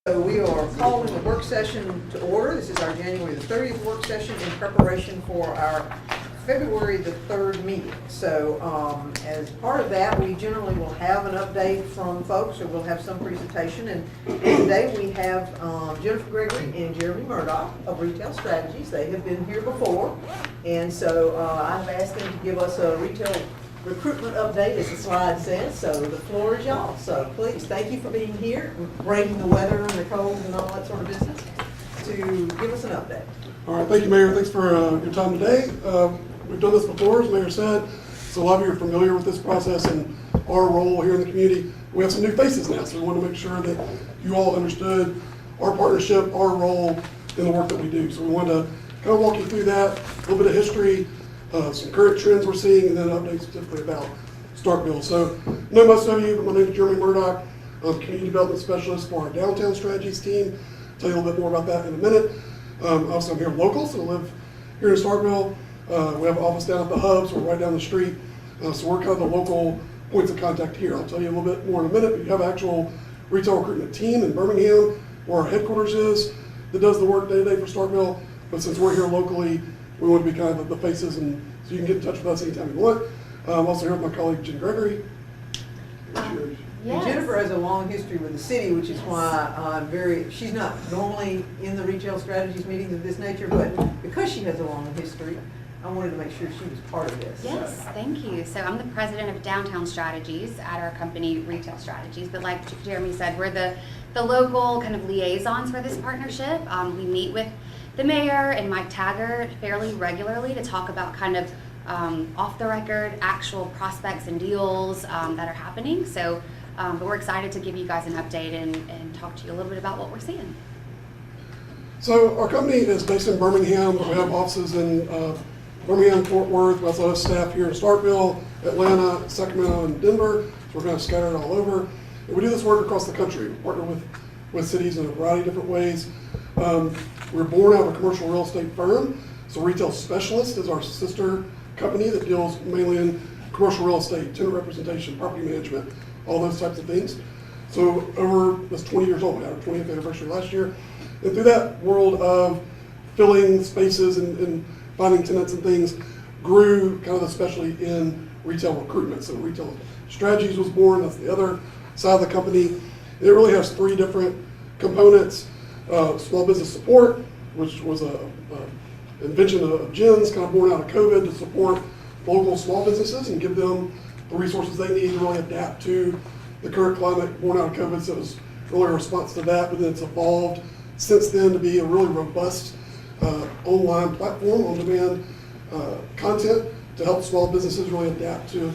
So we are calling the work session to order. This is our January the 30th work session in preparation for our February the 3rd meeting. So as part of that, we generally will have an update from folks, or we'll have some presentation. And today we have Jennifer Gregory and Jeremy Murdoch of Retail Strategies. They have been here before. And so I've asked them to give us a retail recruitment update, as the slide says, so the floor is y'all. So please, thank you for being here, braving the weather and the cold and all that sort of business, to give us an update. All right, thank you, Mayor. Thanks for your time today. We've done this before, as Mayor said, so a lot of you are familiar with this process and our role here in the community. We have some new faces now, so we want to make sure that you all understood our partnership, our role in the work that we do. So we wanted to kind of walk you through that, a little bit of history, some current trends we're seeing, and then updates specifically about Starkville. So, I know most of you, but my name is Jeremy Murdoch. I'm Community Development Specialist for our Downtown Strategies team. I'll tell you a little bit more about that in a minute. Also, I'm here local, so I live here in Starkville. We have an office down at the hub, so we're right down the street. So we're kind of the local points of contact here. I'll tell you a little bit more in a minute, but you have an actual retail recruitment team in Birmingham, where our headquarters is, that does the work day to day for Starkville. But since we're here locally, we want to be kind of the faces, and so you can get in touch with us anytime you want. I'm also here with my colleague, Jen Gregory. Yes. And Jennifer has a long history with the city, which is why she's not normally in the retail strategies meetings of this nature, but because she has a long history, I wanted to make sure she was part of this. Yes, thank you. So I'm the president of Downtown Strategies at our company, Retail Strategies. But like Jeremy said, we're the local kind of liaisons for this partnership. We meet with the mayor and Mike Taggart fairly regularly to talk about kind of off the record actual prospects and deals that are happening. So, but we're excited to give you guys an update and talk to you a little bit about what we're seeing. So our company is based in Birmingham, but we have offices in Birmingham, Fort Worth. We also have staff here in Starkville, Atlanta, Sacramento, and Denver. So we're kind of scattered all over. And we do this work across the country. We partner with cities in a variety of different ways. We're born out of a commercial real estate firm. So Retail Specialist is our sister company that deals mainly in commercial real estate, tenant representation, property management, all those types of things. So over this 20 years old, we had our 20th anniversary last year. And through that world of filling spaces and finding tenants and things, grew kind of the specialty in retail recruitment. So Retail Strategies was born. That's the other side of the company. And it really has three different components. Small business support, which was an invention of Jen's, kind of born out of COVID, to support local small businesses and give them the resources they need to really adapt to the current climate born out of COVID. So it was really a response to that, but then it's evolved since then to be a really robust online platform, on-demand content to help small businesses really adapt to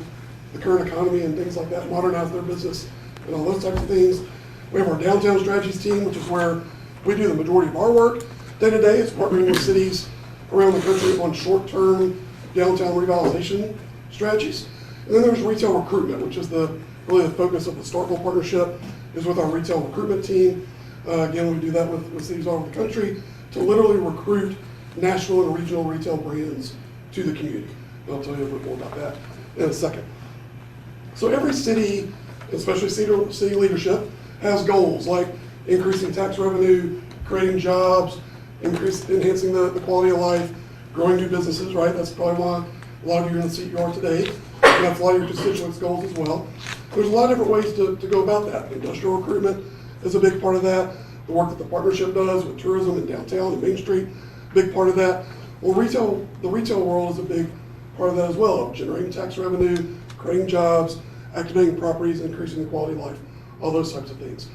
the current economy and things like that, modernize their business and all those types of things. We have our Downtown Strategies team, which is where we do the majority of our work day to day. It's partnering with cities around the country on short-term downtown revitalization strategies. And then there's retail recruitment, which is really the focus of the Starkville partnership, is with our retail recruitment team. Again, we do that with cities all over the country to literally recruit national and regional retail brands to the community. And I'll tell you a bit more about that in a second. So every city, especially city leadership, has goals like increasing tax revenue, creating jobs, enhancing the quality of life, growing new businesses, right? That's probably why a lot of you are in the seat you are today. And that's a lot of your constituents' goals as well. There's a lot of different ways to go about that. Industrial recruitment is a big part of that. The work that the partnership does with tourism in downtown and Main Street, big part of that. Well, the retail world is a big part of that as well, generating tax revenue, creating jobs, activating properties, increasing the quality of life, all those types of things.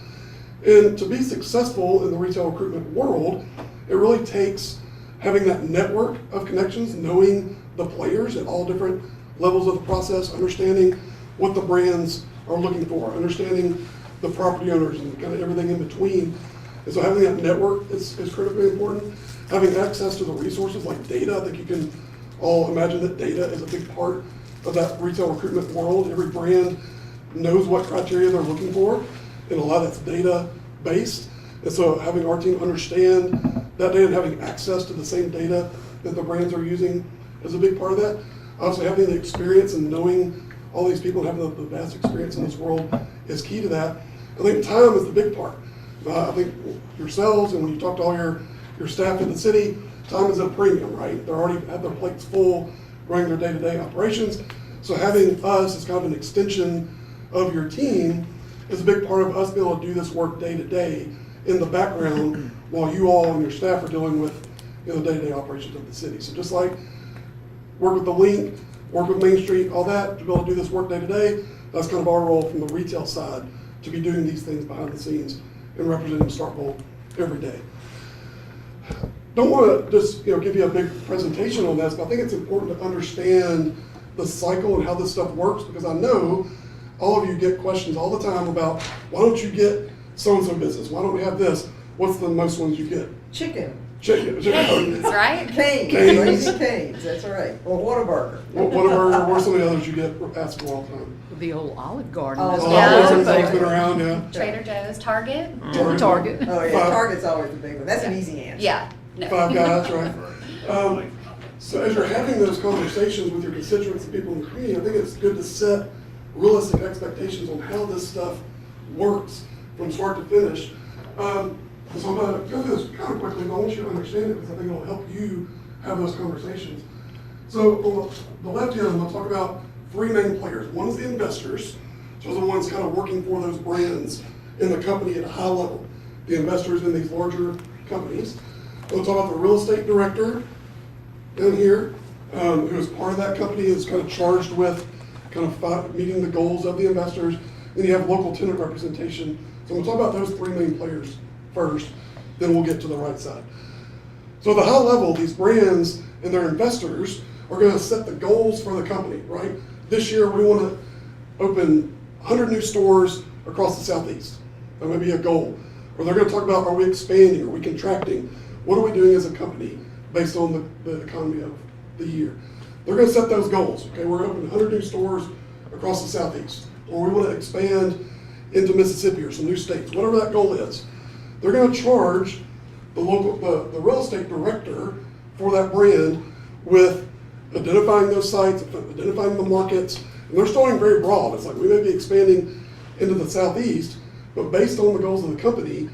And to be successful in the retail recruitment world, it really takes having that network of connections, knowing the players at all different levels of the process, understanding what the brands are looking for, understanding the property owners and kind of everything in between. And so having that network is critically important. Having access to the resources like data, I think you can all imagine that data is a big part of that retail recruitment world. Every brand knows what criteria they're looking for, and a lot of that's data based. And so having our team understand that data and having access to the same data that the brands are using is a big part of that. Obviously having the experience and knowing all these people and having the vast experience in this world is key to that. I think time is the big part. I think yourselves, and when you talk to all your staff in the city, time is a premium, right? They already have their plates full running their day-to-day operations. So having us as kind of an extension of your team is a big part of us being able to do this work day-to-day in the background while you all and your staff are dealing with the day-to-day operations of the city. So just like work with the link, work with Main Street, all that, to be able to do this work day-to-day, that's kind of our role from the retail side, to be doing these things behind the scenes and representing Starkville every day. Don't want to just give you a big presentation on this, but I think it's important to understand the cycle and how this stuff works, because I know all of you get questions all the time about, why don't you get so-and-so business? Why don't we have this? What's the most ones you get? Chicken. Chicken. Canes, right? Canes. Canes. Raising canes, that's right. Or Whataburger. Whatever, what are some of the others you get asked for all the time? The old Olive Garden. Oh, is yeah. always a It's favorite. been around, yeah. Trader Joe's, Target. Target. Oh, yeah, Target's always the big one. That's an easy answer. Yeah. No. Five Guys, right? So as you're having those conversations with your constituents and people in the community, I think it's good to set realistic expectations on how this stuff works from start to finish. So I'm going to go through this kind of quickly, but I want you to understand it because I think it'll help you have those conversations. So on the left hand, I'm going to talk about three main players. One is the investors. So those are the ones kind of working for those brands in the company at a high level. The investors in these larger companies. We'll talk about the real estate director down here, who is part of that company, is kind of charged with kind of meeting the goals of the investors. Then you have local tenant representation. So we'll talk about those three main players first, then we'll get to the right side. So at the high level, these brands and their investors are going to set the goals for the company, right? This year we want to open 100 new stores across the Southeast. That may be a goal. Or they're going to talk about, are we expanding, are we contracting? What are we doing as a company based on the economy of the year? They're going to set those goals. Okay, we're going to open 100 new stores across the Southeast, or we want to expand into Mississippi or some new states, whatever that goal is. They're going to charge the real estate director for that brand with identifying those sites, identifying the markets, and they're starting very broad. It's like we may be expanding into the Southeast, but based on the goals of the company,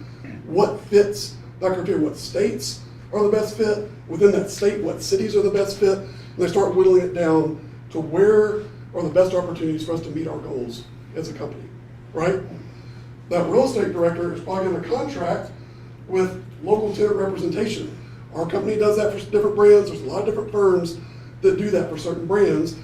what fits that criteria, what states are the best fit within that state, what cities are the best fit, and they start whittling it down to where are the best opportunities for us to meet our goals as a company, right? That real estate director is probably going to contract with local tenant representation. Our company does that for different brands. There's a lot of different firms that do that for certain brands,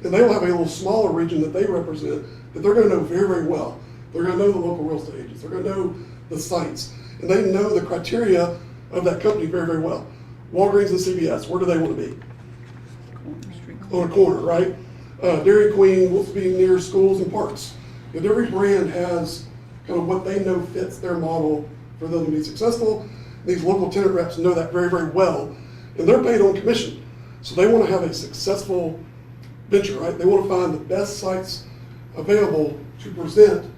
and they will have a little smaller region that they represent that they're going to know very, very well. They're going to know the local real estate agents. They're going to know the sites, and they know the criteria of that company very, very well. Walgreens and CVS, where do they want to be? On a corner, right? Dairy Queen wants to be near schools and parks. And every brand has kind of what they know fits their model for them to be successful. These local tenant reps know that very, very well, and they're paid on commission. So they want to have a successful venture, right? They want to find the best sites available to present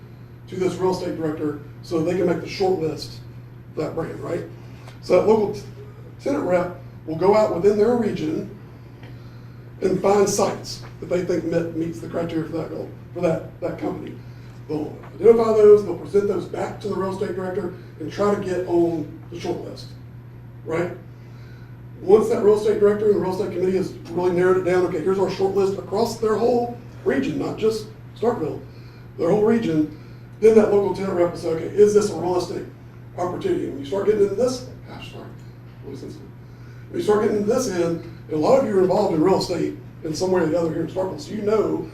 to this real estate director so they can make the short list of that brand, right? So that local tenant rep will go out within their region and find sites that they think meets the criteria for that goal, for that company. They'll identify those, they'll present those back to the real estate director and try to get on the short list, right? Once that real estate director and the real estate committee has really narrowed it down, okay, here's our short list across their whole region, not just Starkville, their whole region, then that local tenant rep will say, okay, is this a realistic opportunity? When you start getting into this, gosh, sorry, really sensitive. When you start getting into this end, and a lot of you are involved in real estate in some way or the other here in Starkville, so you know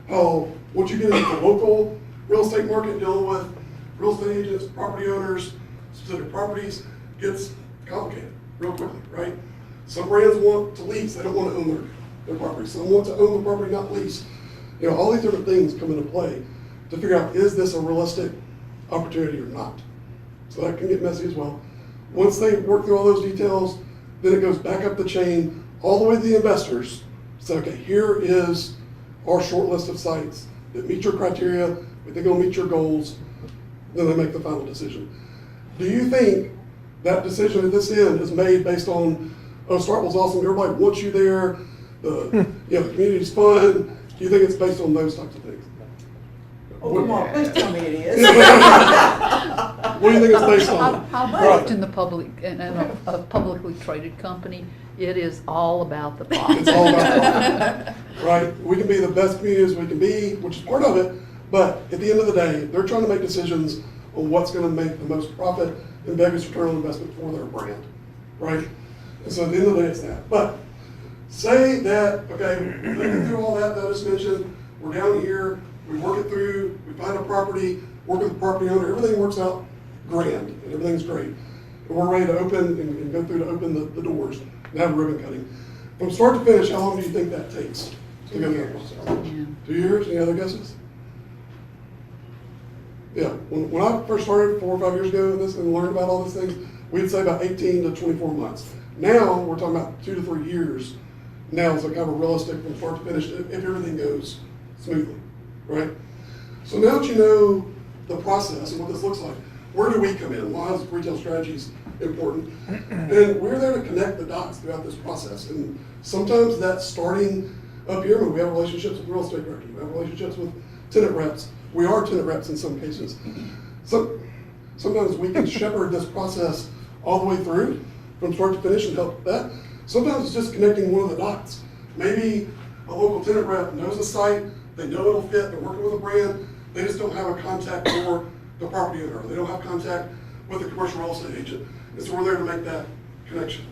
how, once you get into the local real estate market, dealing with real estate agents, property owners, specific properties, gets complicated real quickly, right? Some brands want to lease, they don't want to own their property. Some want to own the property, not lease. You know, all these different things come into play to figure out, is this a realistic opportunity or not? So that can get messy as well. Once they work through all those details, then it goes back up the chain, all the way to the investors. So, okay, here is our short list of sites that meet your criteria, we think it'll meet your goals, then they make the final decision. Do you think that decision at this end is made based on, oh, Starkville's awesome, everybody wants you there, the community's fun? Do you think it's based on those types of things? Oh, come on, please tell me it is. What do you think it's based on? I've worked in the public, in a publicly traded company. It is all about the profit. It's all about profit, right? We can be the best communities we can be, which is part of it, but at the end of the day, they're trying to make decisions on what's gonna make the most profit and biggest return on investment for their brand, right? And so at the end of the day, it's that. But say that, okay, thinking through all that I just mentioned, we're down here, we work it through, we find a property, work with the property owner, everything works out grand, and everything's great. And we're ready to open and go through to open the doors and have a ribbon cutting. From start to finish, how long do you think that takes to go through that process? Yeah. 2 years? Any other guesses? Yeah, when I first started 4 or 5 years ago in this and learned about all these things, we'd say about 18 to 24 months. Now, we're talking about 2 to 3 years. Now is kind of a realistic from start to finish if everything goes smoothly, right? So now that you know the process and what this looks like, where do we come in? Why is retail strategies important? And we're there to connect the dots throughout this process. And sometimes that's starting up here when we have relationships with real estate directors, we have relationships with tenant reps. We are tenant reps in some cases. So sometimes we can shepherd this process all the way through from start to finish and help that. Sometimes it's just connecting one of the dots. Maybe a local tenant rep knows a site, they know it'll fit, they're working with a brand, they just don't have a contact for the property owner, they don't have contact with the commercial real estate agent. And so we're there to make that connection.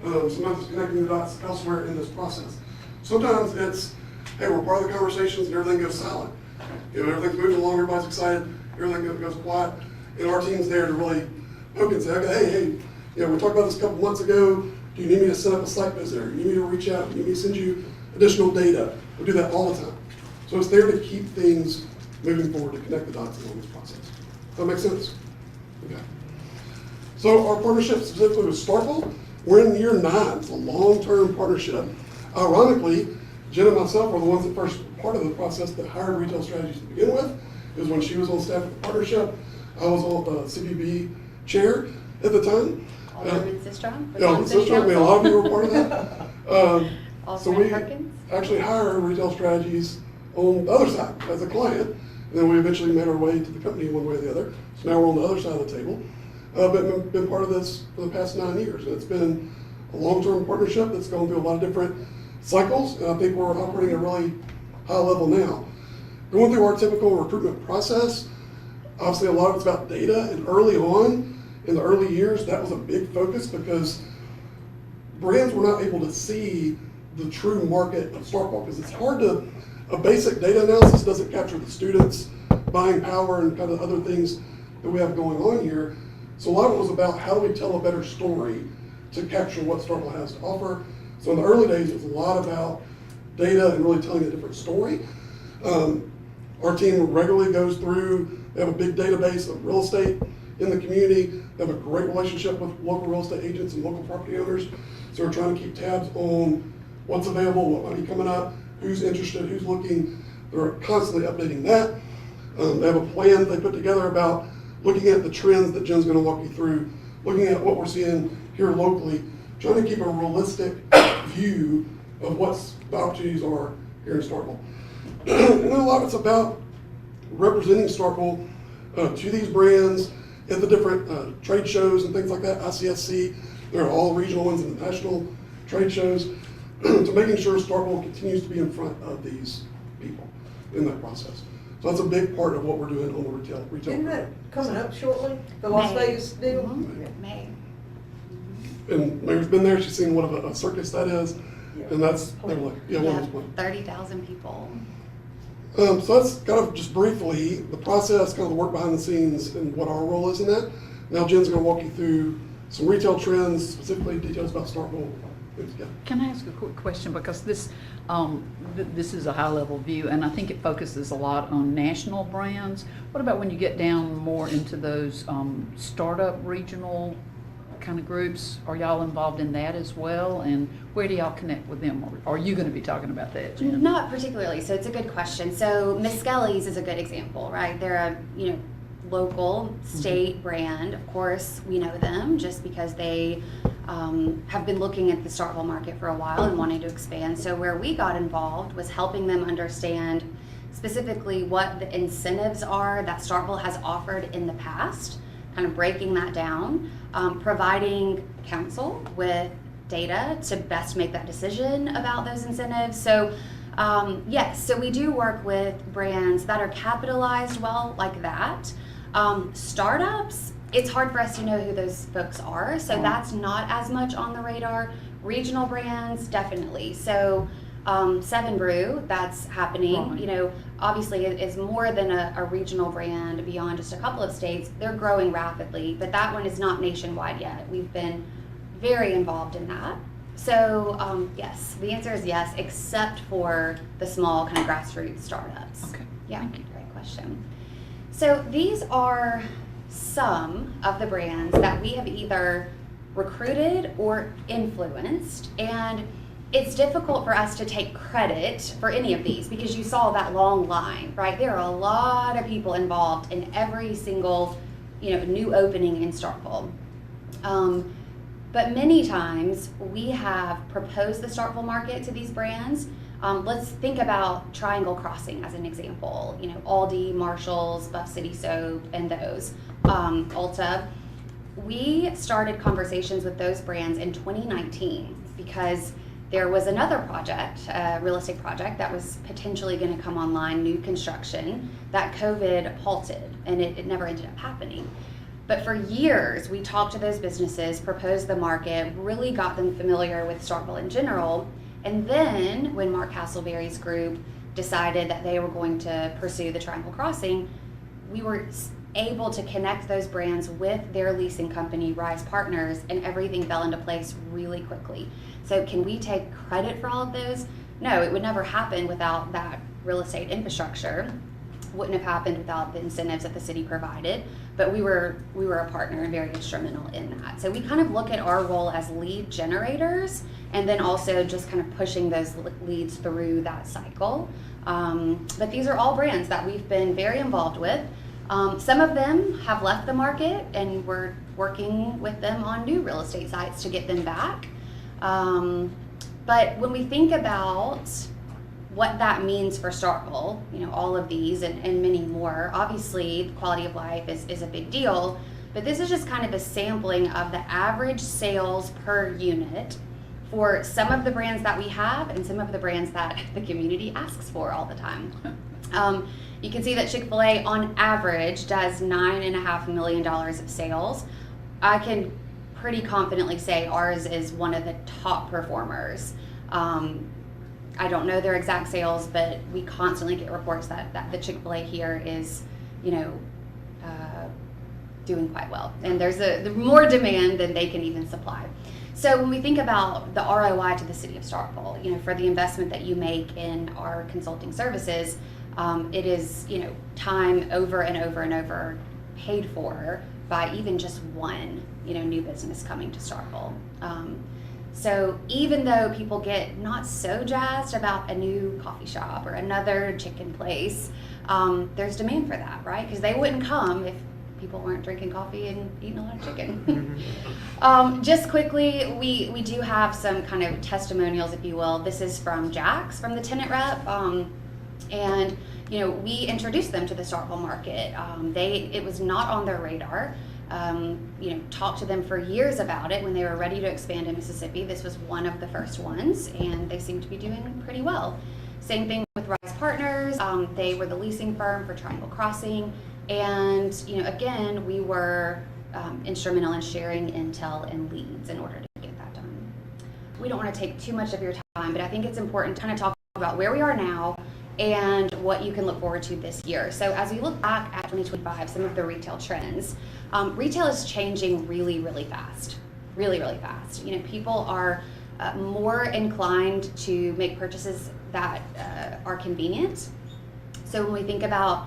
Sometimes it's connecting the dots elsewhere in this process. Sometimes it's, hey, we're part of the conversations and everything goes silent. You know, everything's moving along, everybody's excited, everything goes quiet, and our team's there to really poke and say, okay, hey, you know, we talked about this a couple months ago. Do you need me to set up a site visit? Or do you need me to reach out? Do you need me to send you additional data? We do that all the time. So it's there to keep things moving forward, to connect the dots along this process. Does that make sense? Okay. So our partnership specifically with Starkville, we're in year 9. It's a long-term partnership. Ironically, Jen and myself were the ones that first part of the process that hired retail strategies to begin with. It was when she was on staff at the partnership. I was on the CPB chair at the time. Alderman Sistrom? Yeah, Alderman Sistrom, I mean, a lot of you were part of that. So Alderman we Perkins? actually hired retail strategies on the other side as a client, and then we eventually made our way to the company one way or the other. So now we're on the other side of the table. But we've been part of this for the past 9 years. And it's been a long-term partnership that's gone through a lot of different cycles, and I think we're operating at a really high level now. Going through our typical recruitment process, obviously a lot of it's about data, and early on, in the early years, that was a big focus because brands were not able to see the true market of Starkville, because it's hard to, a basic data analysis doesn't capture the students' buying power and kind of other things that we have going on here. So a lot of it was about how do we tell a better story to capture what Starkville has to offer. So in the early days, it was a lot about data and really telling a different story. Our team regularly goes through, they have a big database of real estate in the community. They have a great relationship with local real estate agents and local property owners. So we're trying to keep tabs on what's available, what might be coming up, who's interested, who's looking. They're constantly updating that. They have a plan they put together about looking at the trends that Jen's going to walk you through, looking at what we're seeing here locally, trying to keep a realistic view of what the opportunities are here in Starkville. And then a lot of it's about representing Starkville to these brands at the different trade shows and things like that, ICSC. There are all regional ones and the national trade shows, to making sure Starkville continues to be in front of these people in that process. So that's a big part of what we're doing on the retail. Isn't that coming up shortly, the Las May. Vegas deal? Mhm. May. And Mayor's been there, she's seen what a circus that is, and that's, they're like, yeah, one of Yeah, those plans. 30,000 people. So that's kind of just briefly the process, kind of the work behind the scenes and what our role is in that. Now Jen's gonna walk you through some retail trends, specifically details about Starkville. Yeah. Can I ask a quick question? Because this, this is a high-level view, and I think it focuses a lot on national brands. What about when you get down more into those startup regional kind of groups? Are y'all involved in that as well? And where do y'all connect with them? Or are you going to be talking about that, Jen? Not particularly, so it's a good question. So Miss Skelly's is a good example, right? They're a local state brand. Of course, we know them just because they have been looking at the Starkville market for a while and wanting to expand. So where we got involved was helping them understand specifically what the incentives are that Starkville has offered in the past kind of breaking that down, providing counsel with data to best make that decision about those incentives. So yes, so we do work with brands that are capitalized well like that. Startups, it's hard for us to know who those folks are, so that's not as much on the radar. Regional brands, definitely. So Seven Brew, that's happening. You know, obviously it is more than a regional brand beyond just a couple of states. They're growing rapidly, but that one is not nationwide yet. We've been very involved in that. So yes, the answer is yes, except for the small kind of grassroots startups. Okay. Yeah, Thank you. great question. So these are some of the brands that we have either recruited or influenced, and it's difficult for us to take credit for any of these because you saw that long line, right? There are a lot of people involved in every single, new opening in Starkville. But many times we have proposed the Starkville market to these brands. Let's think about Triangle Crossing as an example. Aldi, Marshalls, Buff City Soap, and those, Ulta. We started conversations with those brands in 2019 because there was another project, a real estate project that was potentially going to come online, new construction, that COVID halted, and it never ended up happening. But for years, we talked to those businesses, proposed the market, really got them familiar with Starkville in general. And then when Mark Hasselberry's group decided that they were going to pursue the Triangle Crossing, we were able to connect those brands with their leasing company, Rise Partners, and everything fell into place really quickly. So can we take credit for all of those? No, it would never happen without that real estate infrastructure. Wouldn't have happened without the incentives that the city provided, but we were a partner and very instrumental in that. So we kind of look at our role as lead generators and then also just kind of pushing those leads through that cycle. But these are all brands that we've been very involved with. Some of them have left the market and we're working with them on new real estate sites to get them back. But when we think about what that means for Starkville, all of these and many more, obviously the quality of life is a big deal, but this is just kind of a sampling of the average sales per unit for some of the brands that we have and some of the brands that the community asks for all the time. You can see that Chick-fil-A on average does $9.5 million of sales. I can pretty confidently say ours is one of the top performers. I don't know their exact sales, but we constantly get reports that the Chick-fil-A here is, doing quite well. And there's more demand than they can even supply. So when we think about the ROI to the city of Starkville, for the investment that you make in our consulting services, it is, time over and over and over paid for by even just one, new business coming to Starkville. So even though people get not so jazzed about a new coffee shop or another chicken place, there's demand for that, right? Because they wouldn't come if people weren't drinking coffee and eating a lot of chicken. Just quickly, we do have some kind of testimonials, if you will. This is from Jax, from the tenant rep. And we introduced them to the Starkville market. It was not on their radar. Talked to them for years about it when they were ready to expand in Mississippi. This was one of the first ones, and they seem to be doing pretty well. Same thing with Rise Partners. They were the leasing firm for Triangle Crossing, and again, we were instrumental in sharing intel and leads in order to get that done. We don't want to take too much of your time, but I think it's important to kind of talk about where we are now and what you can look forward to this year. So as we look back at 2025, some of the retail trends, retail is changing really, really fast, really, really fast. People are more inclined to make purchases that are convenient. So when we think about,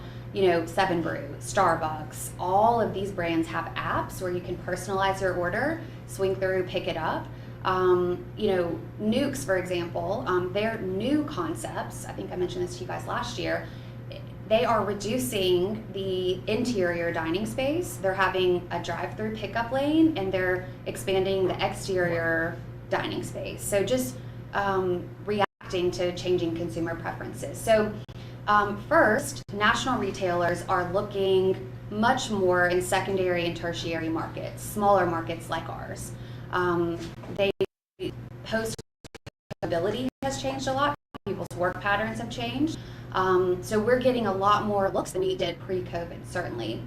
Seven Brew, Starbucks, all of these brands have apps where you can personalize your order, swing through, pick it up. Nukes, for example, their new concepts, I think I mentioned this to you guys last year, they are reducing the interior dining space. They're having a drive-through pickup lane, and they're expanding the exterior dining space. So just reacting to changing consumer preferences. So First, national retailers are looking much more in secondary and tertiary markets, smaller markets like ours. They post-ability has changed a lot. People's work patterns have changed. So we're getting a lot more looks than we did pre-COVID, certainly.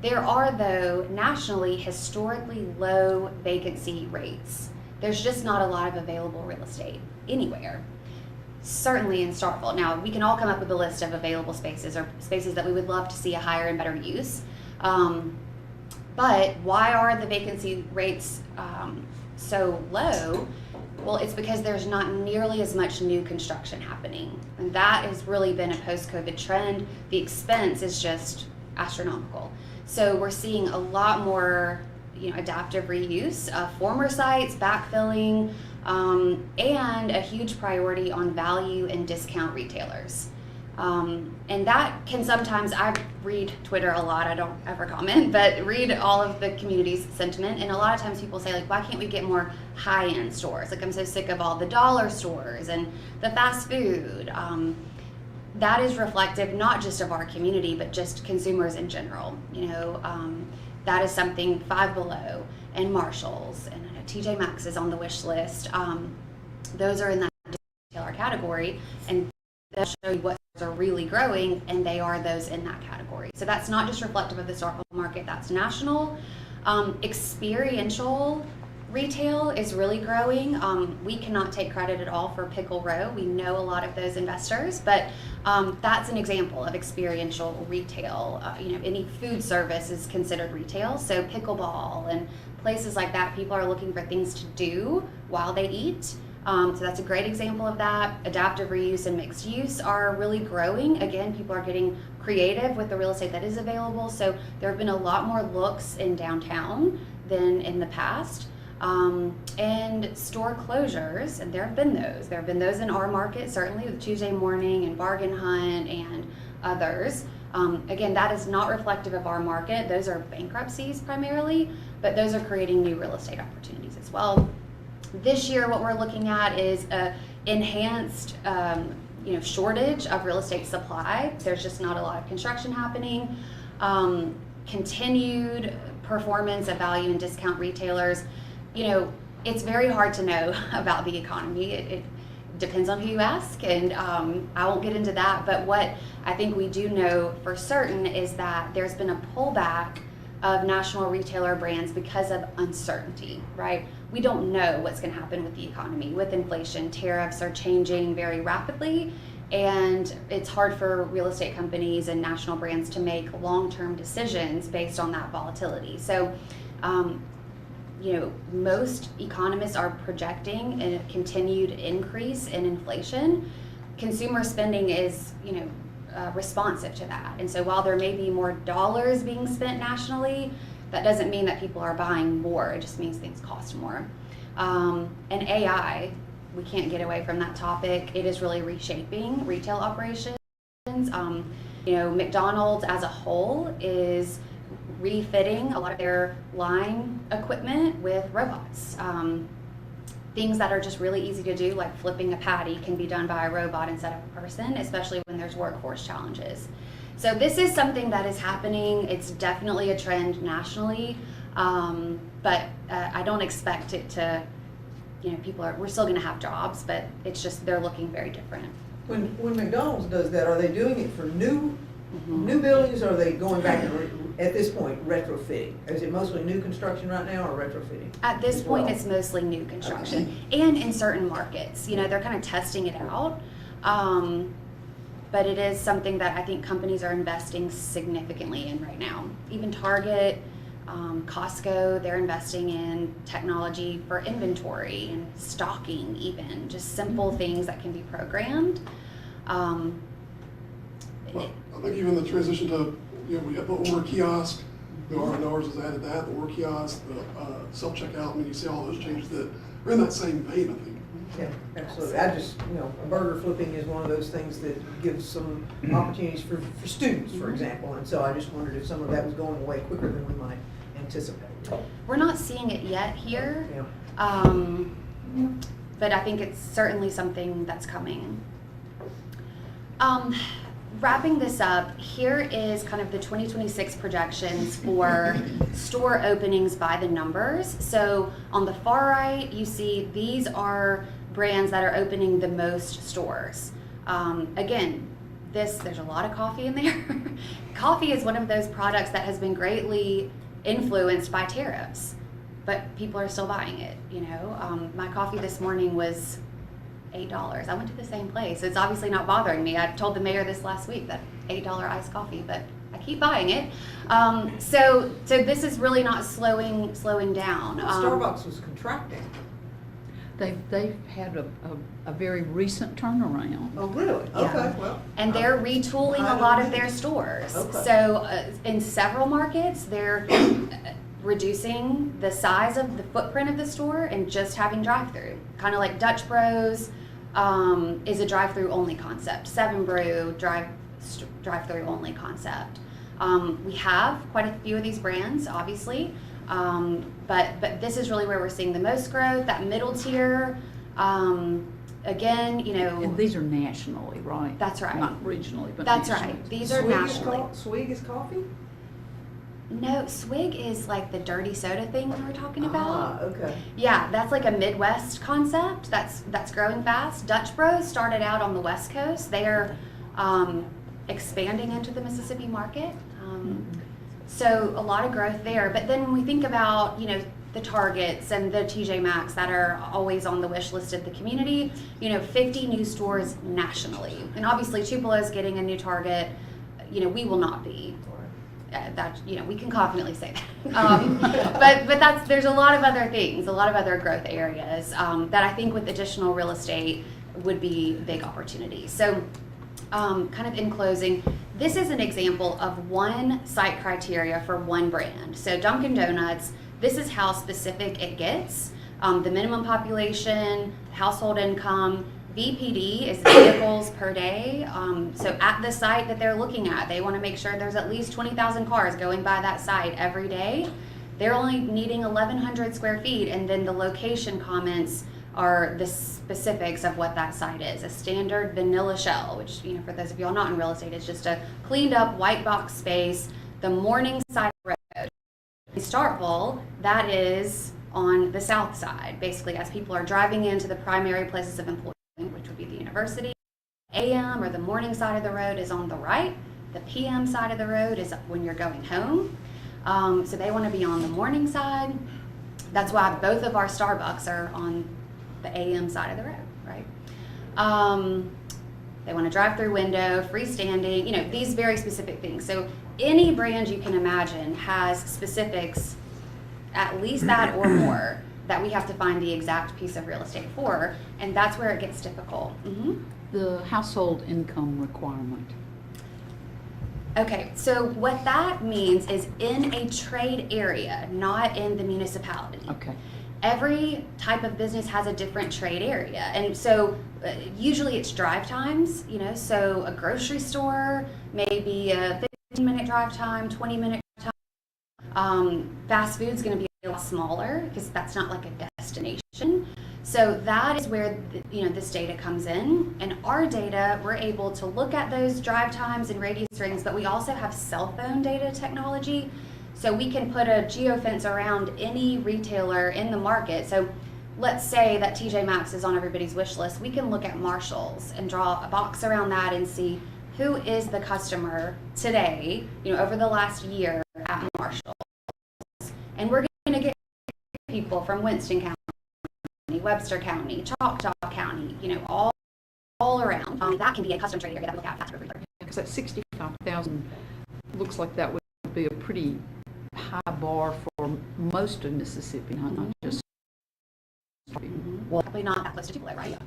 There are, though, nationally, historically low vacancy rates. There's just not a lot of available real estate anywhere. Certainly in Starkville. Now, we can all come up with a list of available spaces or spaces that we would love to see a higher and better use. But why are the vacancy rates so low? Well, it's because there's not nearly as much new construction happening. And that has really been a post-COVID trend. The expense is just astronomical. So we're seeing a lot more, adaptive reuse of former sites, backfilling, and a huge priority on value and discount retailers. And that can sometimes, I read Twitter a lot, I don't ever comment, but read all of the community's sentiment. And a lot of times people say, like, why can't we get more high-end stores? Like, I'm so sick of all the dollar stores and the fast food. That is reflective not just of our community, but just consumers in general. That is something Five Below and Marshalls and TJ Maxx is on the wish list. Those are in that retailer category, and they'll show you what are really growing, and they are those in that category. So that's not just reflective of the Starkville market, that's national. Experiential retail is really growing. We cannot take credit at all for Pickle Row. We know a lot of those investors, but that's an example of experiential retail. Any food service is considered retail, so pickleball and places like that, people are looking for things to do while they eat. So that's a great example of that. Adaptive reuse and mixed use are really growing. Again, people are getting creative with the real estate that is available. So there have been a lot more looks in downtown than in the past. And store closures, and there have been those. There have been those in our market, certainly with Tuesday Morning and Bargain Hunt and others. Again, that is not reflective of our market. Those are bankruptcies primarily, but those are creating new real estate opportunities as well. This year, what we're looking at is a enhanced shortage of real estate supply. There's just not a lot of construction happening. Continued performance of value and discount retailers. It's very hard to know about the economy. It depends on who you ask, and I won't get into that, but what I think we do know for certain is that there's been a pullback of national retailer brands because of uncertainty, right? We don't know what's going to happen with the economy. With inflation, tariffs are changing very rapidly, and it's hard for real estate companies and national brands to make long-term decisions based on that volatility. So, most economists are projecting a continued increase in inflation. Consumer spending is, responsive to that. And so while there may be more dollars being spent nationally, that doesn't mean that people are buying more. It just means things cost more. And AI, we can't get away from that topic. It is really reshaping retail operations. McDonald's as a whole is refitting a lot of their line equipment with robots. Things that are just really easy to do, like flipping a patty, can be done by a robot instead of a person, especially when there's workforce challenges. So this is something that is happening. It's definitely a trend nationally, but I don't expect it to, we're still gonna have jobs, but it's just, they're looking very different. When McDonald's does that, are they doing it for new buildings, or are they going back and at this point retrofitting? Is it mostly new construction right now, or retrofitting? At this point, it's mostly new construction, and in certain markets, they're kind of testing it out. But it is something that I think companies are investing significantly in right now. Even Target, Costco, they're investing in technology for inventory and stocking, even just simple things that can be programmed. Well, I think even the transition to, we have the order kiosk, ours has added that, the order kiosk, the self-checkout, you see all those changes that are in that same vein, I think. Yeah, absolutely. A burger flipping is one of those things that gives some opportunities for students, for example, and so I just wondered if some of that was going away quicker than we might anticipate. We're not seeing it yet here, Yeah. but I think it's certainly something that's coming. wrapping this up, here is kind of the 2026 projections for store openings by the numbers. So on the far right, you see these are brands that are opening the most stores. Again, there's a lot of coffee in there. Coffee is one of those products that has been greatly influenced by tariffs, but people are still buying it. You know, my coffee this morning was $8. I went to the same place. It's obviously not bothering me. I told the mayor this last week that $8 iced coffee, but I keep buying it. So this is really not slowing down. Starbucks was contracting. They've had a very recent turnaround. Oh, really? Yeah. Okay, well. And they're retooling a lot of their stores. Okay. So in several markets, they're reducing the size of the footprint of the store and just having drive-through. Kind of like Dutch Bros is a drive-through only concept. Seven Brew drive-through only concept. We have quite a few of these brands, obviously. But this is really where we're seeing the most growth. That middle tier, again, you know. And these are nationally, right? That's right. Not regionally, but That's nationally. right. These are nationally. Swig is coffee? No, Swig is like the dirty soda thing we were talking about. Okay. Yeah, that's like a Midwest concept that's growing fast. Dutch Bros started out on the West Coast. They are expanding into the Mississippi market. So a lot of growth there. But then when we think about, you know, the Targets and the TJ Maxx that are always on the wish list of the community, you know, 50 new stores nationally. And obviously Tupelo is getting a new Target. You know, we will not be. That, you know, we can confidently say that. But there's a lot of other things, a lot of other growth areas that I think with additional real estate would be big opportunities. So kind of in closing, this is an example of one site criteria for one brand. So Dunkin' Donuts, this is how specific it gets. The minimum population, household income, VPD is vehicles per day. So at the site that they're looking at, they want to make sure there's at least 20,000 cars going by that site every day. They're only needing 1,100 square feet, and then the location comments are the specifics of what that site is. A standard vanilla shell, which, you know, for those of y'all not in real estate, is just a cleaned up white box space. The Morningside Road. In Starkville, that is on the south side, basically as people are driving into the primary places of employment, which would be the university. AM or the morning side of the road is on the right. The PM side of the road is when you're going home. So they want to be on the morning side. That's why both of our Starbucks are on the AM side of the road, right? They want a drive-through window, freestanding, you know, these very specific things. So any brand you can imagine has specifics, at least that or more, that we have to find the exact piece of real estate for, and that's where it gets difficult. The household income requirement. Okay, so what that means is in a trade area, not in the municipality. Okay. Every type of business has a different trade area, and so usually it's drive times, you know, so a grocery store may be a 15-minute drive time, 20-minute drive time. Fast food's going to be a lot smaller because that's not like a destination. So that is where you know, this data comes in, and our data, we're able to look at those drive times and radius rings, but we also have cell phone data technology. So we can put a geofence around any retailer in the market. So let's say that TJ Maxx is on everybody's wish list. We can look at Marshalls and draw a box around that and see who is the customer today, you know, over the last year at Marshalls. And we're going to get people from Winston County, Webster County, Choctaw County, you know, all around. That can be a custom trade area that we look at fast food. Because that 65,000 looks like that would be a pretty high bar for most of Mississippi, not just. Well, probably not that close to Tupelo, right?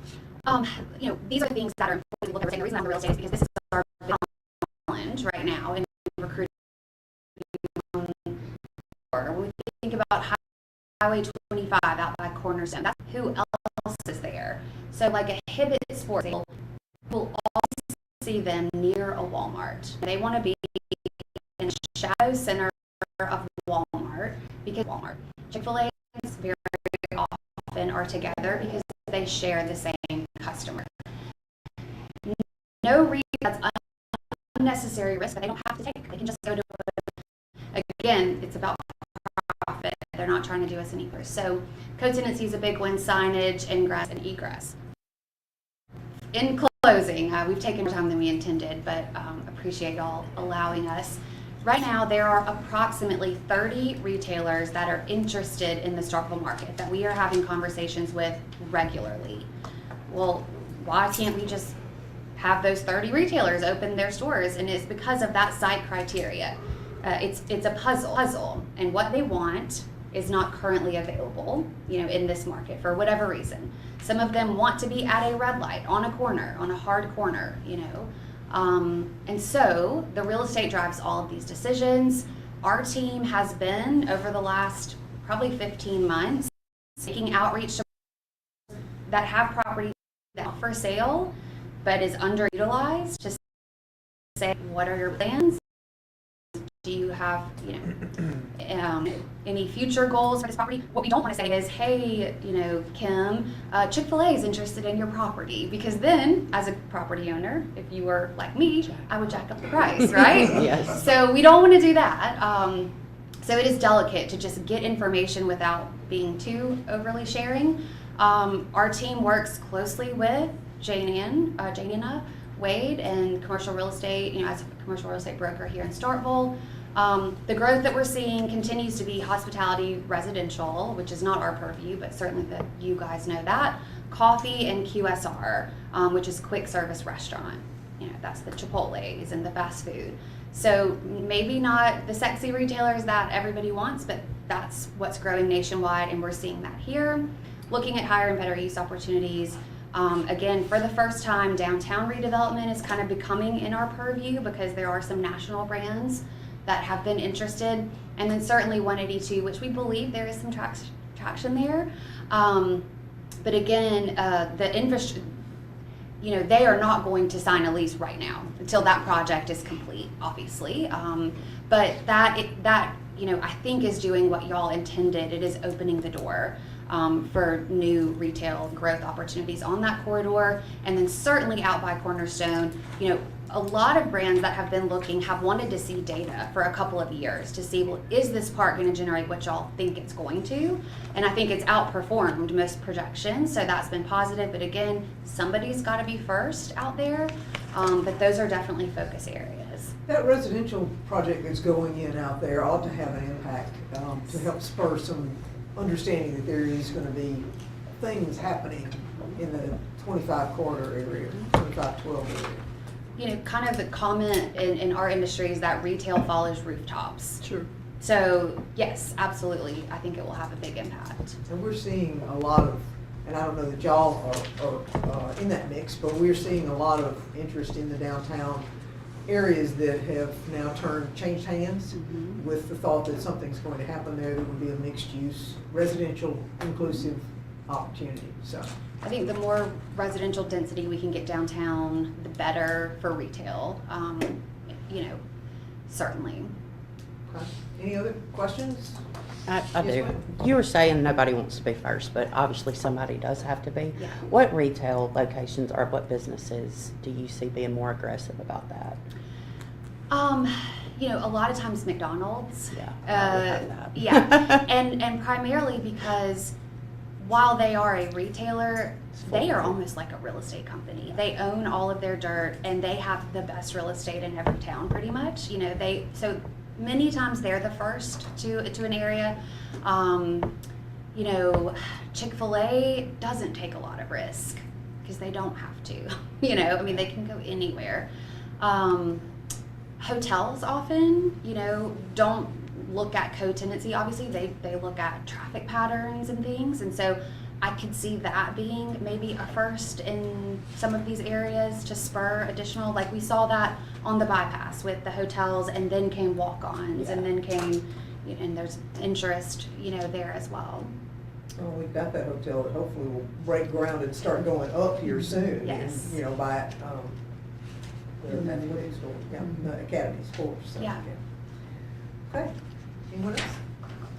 You know, these are things that are important to look at. The reason I'm in real estate is because this is our challenge right now in recruiting. When we think about Highway 25 out by Cornerstone, that's who else is there. So like a Hibbett Sports, we'll always see them near a Walmart. They want to be in the shadow center of Walmart because Walmart. Chick-fil-A very often are together because they share the same customer. No reason that's unnecessary risk that they don't have to take. They can just go to again, it's about profit. They're not trying to do us any favors. So co-tenancy is a big one, signage, ingress, and egress. In closing, we've taken more time than we intended, but appreciate y'all allowing us. Right now, there are approximately 30 retailers that are interested in the Starkville market that we are having conversations with regularly. Well, why can't we just have those 30 retailers open their stores? And it's because of that site criteria. It's a puzzle, and what they want is not currently available, in this market for whatever reason. Some of them want to be at a red light, on a corner, on a hard corner, and so the real estate drives all of these decisions. Our team has been, over the last probably 15 months, making outreach to that have property that for sale, but is underutilized, to say, what are your plans? Do you have, any future goals for this property? What we don't want to say is, hey, Kim, Chick-fil-A is interested in your property, because then, as a property owner, if you were like me, I would jack up the price, right? Yes. So we don't want to do that. So it is delicate to just get information without being too overly sharing. Our team works closely with Janina Wade and commercial real estate, as a commercial real estate broker here in Starkville. The growth that we're seeing continues to be hospitality residential, which is not our purview, but certainly that you guys know that. Coffee and QSR, which is quick service restaurant. That's the Chipotle's and the fast food. So maybe not the sexy retailers that everybody wants, but that's what's growing nationwide, and we're seeing that here. Looking at higher and better use opportunities. Again, for the first time, downtown redevelopment is kind of becoming in our purview, because there are some national brands that have been interested, and then certainly 182, which we believe there is some traction there. But again, the infrastructure, they are not going to sign a lease right now until that project is complete, obviously. But that I think is doing what y'all intended. It is opening the door for new retail growth opportunities on that corridor, and then certainly out by Cornerstone. A lot of brands that have been looking have wanted to see data for a couple of years to see, well, is this park going to generate what y'all think it's going to? And I think it's outperformed most projections, so that's been positive. But again, somebody's got to be first out there. But those are definitely focus areas. That residential project that's going in out there ought to have an impact to help spur some understanding that there is going to be things happening in the 25 corridor area, 2512 area. Kind of the comment in our industry is that retail follows rooftops. Sure. So yes, absolutely, I think it will have a big impact. And we're seeing a lot of, and I don't know that y'all are in that mix, but we're seeing a lot of interest in the downtown areas that have now changed hands with the thought that something's going to happen there that would be a mixed use, residential, inclusive opportunity. So I think the more residential density we can get downtown, the better for retail, certainly. okay. Any other questions? I Yes, do. ma'am. You were saying nobody wants to be first, but obviously somebody does have to be. Yeah. What retail locations or what businesses do you see being more aggressive about that? A lot of times McDonald's. Yeah, probably have that. Yeah, and primarily because while they are a retailer, they are almost like a real estate company. They own all of their dirt, and they have the best real estate in every town, pretty much. So many times they're the first to an area. Chick-fil-A doesn't take a lot of risk because they don't have to. They can go anywhere. Hotels often, don't look at co-tenancy. Obviously, they look at traffic patterns and things, and so I could see that being maybe a first in some of these areas to spur additional, like we saw that on the bypass with the hotels, and then came walk-ons, and then came, and there's interest, there as well. Well, we've got that hotel that hopefully will break ground and start going up here soon. Yes. And, by the athletics store, the Academy Sports. So, Yeah. Okay. Anyone else?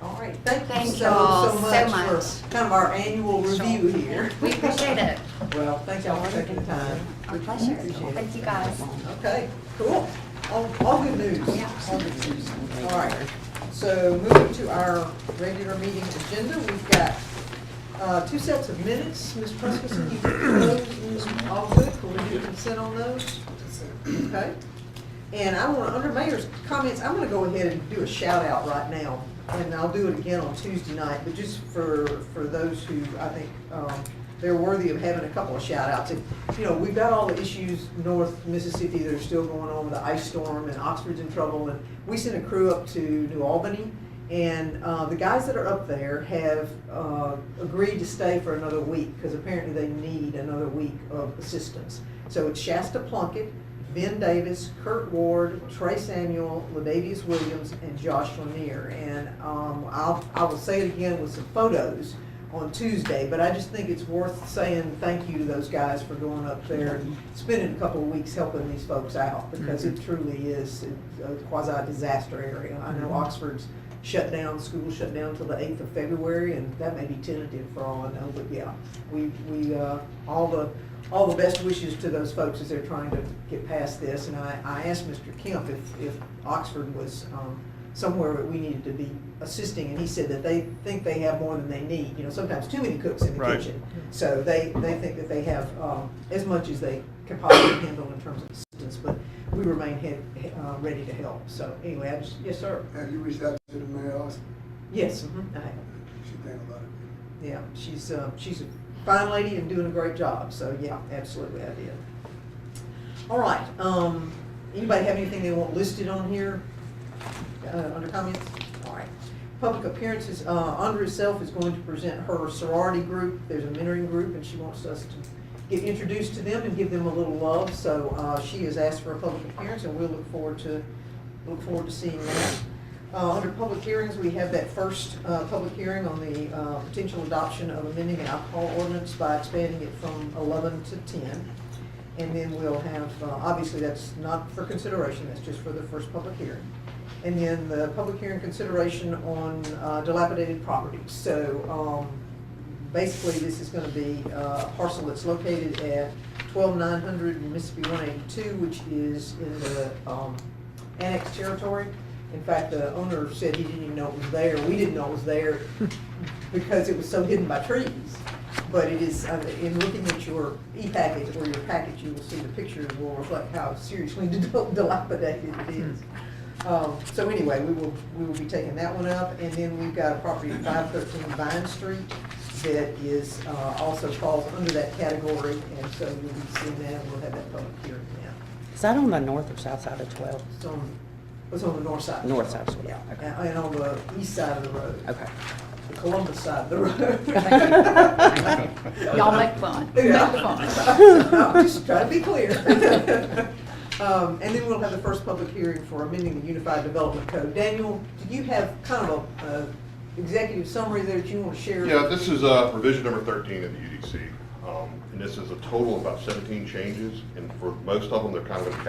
All right. Thank you Thank so y'all so much much. for kind of our annual review here. We appreciate it. Well, thank y'all for taking the time. Our pleasure. Appreciate it. Thank you guys. Okay, cool. All good news. Yeah. All good news. All right. So moving to our regular meeting agenda, we've got two sets of minutes. Ms. Prescott, you those all good? Can we do consent on those? Okay. And I want, under mayor's comments, I'm gonna go ahead and do a shout out right now. And I'll do it again on Tuesday night, but just for those who I think, they're worthy of having a couple of shout outs. And, you know, we've got all the issues north Mississippi that are still going on with the ice storm, and Oxford's in trouble. And we sent a crew up to New Albany, and the guys that are up there have agreed to stay for another week because apparently they need another week of assistance. So it's Shasta Plunkett, Ben Davis, Kurt Ward, Trey Samuel, Ladavius Williams, and Josh Lanier. And I will say it again with some photos on Tuesday, but I just think it's worth saying thank you to those guys for going up there and spending a couple of weeks helping these folks out, because it truly is a quasi-disaster area. I know Oxford's shut down, school shut down until the 8th of February, and that may be tentative for all I know, but yeah, we all the best wishes to those folks as they're trying to get past this. And I asked Mr. Kemp if Oxford was somewhere that we needed to be assisting, and he said that they think they have more than they need. You know, sometimes too many cooks in the Right. kitchen. So they think that they have as much as they can possibly handle in terms of assistance, but we remain ready to help. So anyway, yes, sir. Have you reached out to the mayor also? Yes, I have. She think about it. Yeah, she's a fine lady and doing a great job. So yeah, absolutely, I did. All right. Anybody have anything they want listed on here under comments? All right. Public appearances. Andrea herself is going to present her sorority group. There's a mentoring group, and she wants us to get introduced to them and give them a little love. So she has asked for a public appearance, and we'll look forward to seeing that. Under public hearings, we have that first public hearing on the potential adoption of amending an alcohol ordinance by expanding it from 11 to 10. And then we'll have, obviously that's not for consideration, that's just for the first public hearing. And then the public hearing consideration on dilapidated properties. So basically this is going to be a parcel that's located at 12900 Mississippi 182, which is in the annexed territory. In fact, the owner said he didn't even know it was there. We didn't know it was there because it was so hidden by trees. But it is, in looking at your e-package or your package, you will see the pictures will reflect how seriously dilapidated it is. So anyway, we will be taking that one up. And then we've got a property at 513 Vine Street that is also falls under that category. And so you'll be seeing that, and we'll have that public hearing now. Is that on the north or south side of 12? It's on the north side. North side, sort of. Yeah, Okay. and on the east side of the road. Okay. The Columbus side of the road. Y'all make fun. Yeah. Make fun. I'm just trying to be clear. And then we'll have the first public hearing for amending the Unified Development Code. Daniel, do you have kind of a executive summary there that you want to share? Yeah, this is revision number 13 of the UDC. And this is a total of about 17 changes, and for most of them, they're kind of in